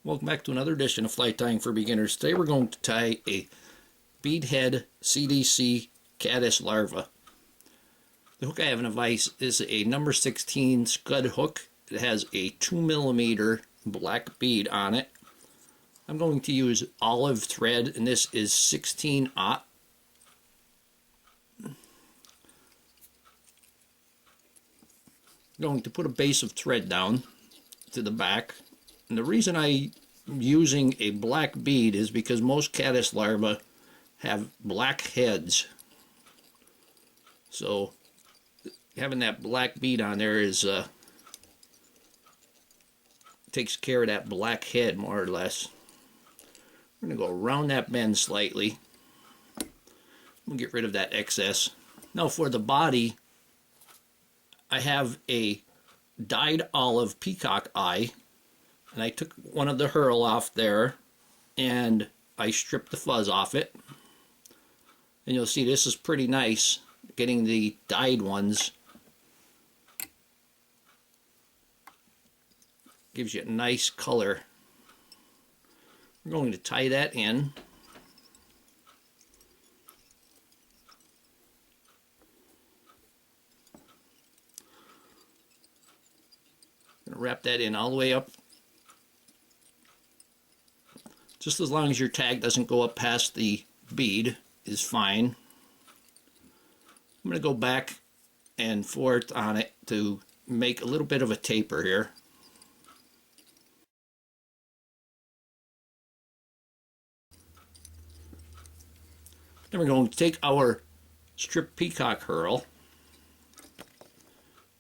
Welcome back to another edition of Fly Tying for Beginners. Today we're going to tie a Beadhead CDC Caddis Larva. The hook I have in a vise is a number 16 Scud hook. It has a 2mm black bead on it. I'm going to use olive thread, and this is 16-aught. I'm going to put a base of thread down to the back. And the reason I'm using a black bead is because most caddis larvae have black heads. So having that black bead on there is takes care of that black head more or less. We're going to go around that bend slightly. We'll get rid of that excess. Now for the body, I have a dyed olive peacock eye. And I took one of the Herl off there and I stripped the fuzz off it. And you'll see this is pretty nice, getting the dyed ones. Gives you a nice color. We're going to tie that in. I'm going to wrap that in all the way up. Just as long as your tag doesn't go up past the bead is fine. I'm going to go back and forth on it to make a little bit of a taper here. Then we're going to take our strip peacock Herl.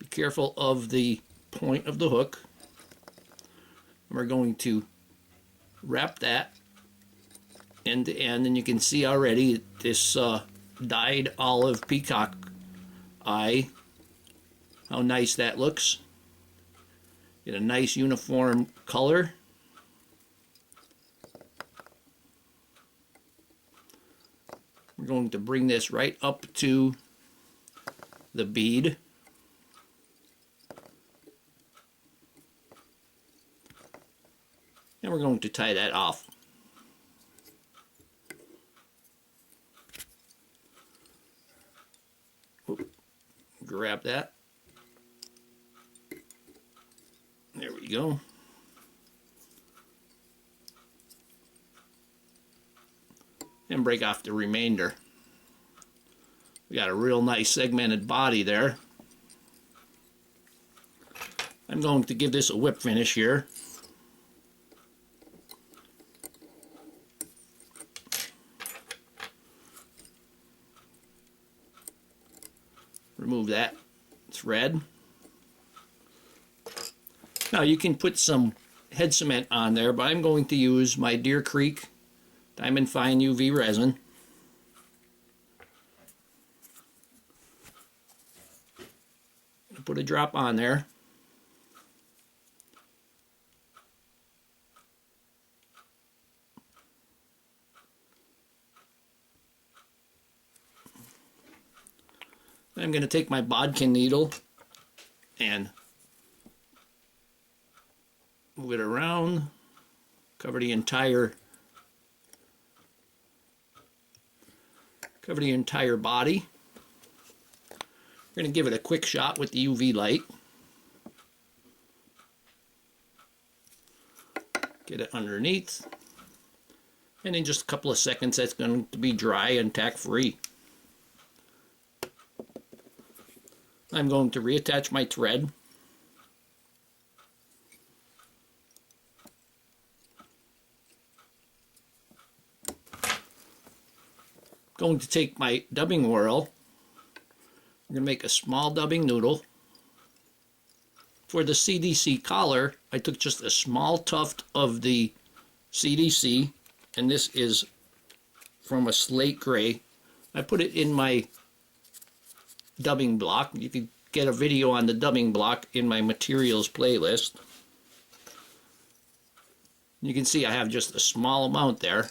Be careful of the point of the hook. And we're going to wrap that end to end, and you can see already this dyed olive peacock eye, how nice that looks. Get a nice uniform color. We're going to bring this right up to the bead. And we're going to tie that off. Grab that. There we go. And break off the remainder. We got a real nice segmented body there. I'm going to give this a whip finish here. Remove that thread. Now you can put some head cement on there, but I'm going to use my Deer Creek Diamond Fine UV resin. Put a drop on there. I'm going to take my bodkin needle and move it around, cover the entire body. We're going to give it a quick shot with the UV light. Get it underneath, and in just a couple of seconds that's going to be dry and tack free. I'm going to reattach my thread. Going to take my dubbing whorl. I'm going to make a small dubbing noodle. For the CDC collar, I took just a small tuft of the CDC, and this is from a slate gray. I put it in my dubbing block. You can get a video on the dubbing block in my materials playlist. You can see I have just a small amount there.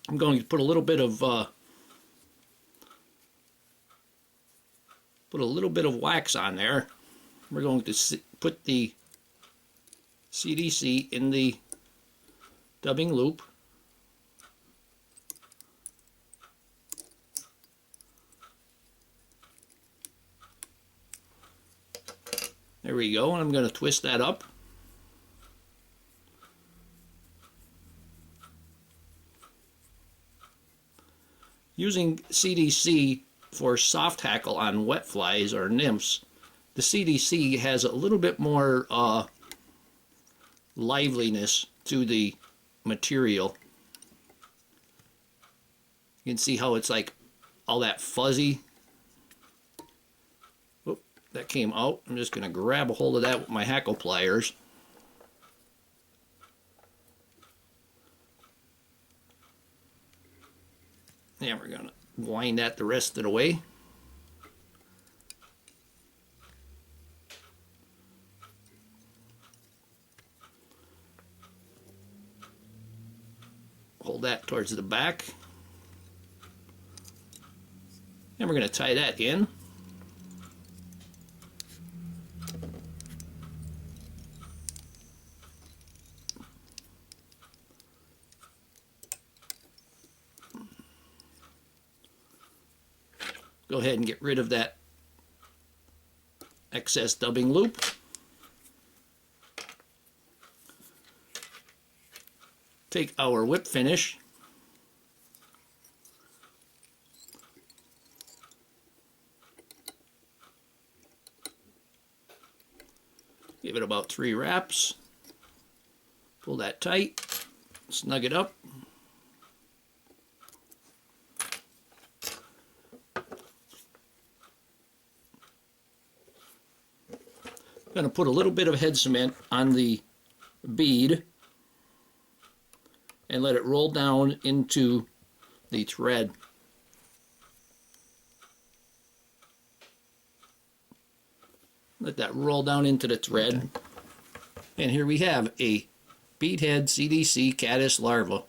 I'm going to put a little bit of wax on there. We're going to put the CDC in the dubbing loop. There we go, and I'm going to twist that up. Using CDC for soft hackle on wet flies or nymphs, the CDC has a little bit more liveliness to the material. You can see how it's like all that fuzzy. Oop, that came out. I'm just going to grab a hold of that with my hackle pliers. And we're going to wind that the rest of the way. Hold that towards the back. And we're going to tie that in. Go ahead and get rid of that excess dubbing loop. Take our whip finish, give it about 3 wraps, pull that tight, snug it up. I'm going to put a little bit of head cement on the bead and let it roll down into the thread. Let that roll down into the thread. And here we have a Beadhead CDC Caddis Larva.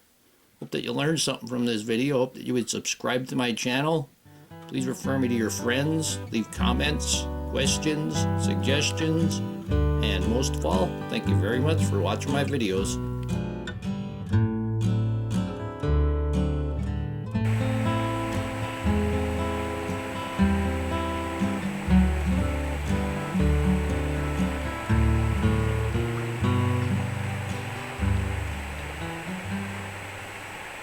Hope that you learned something from this video. Hope that you would subscribe to my channel. Please refer me to your friends. Leave comments, questions, suggestions. And most of all, thank you very much for watching my videos.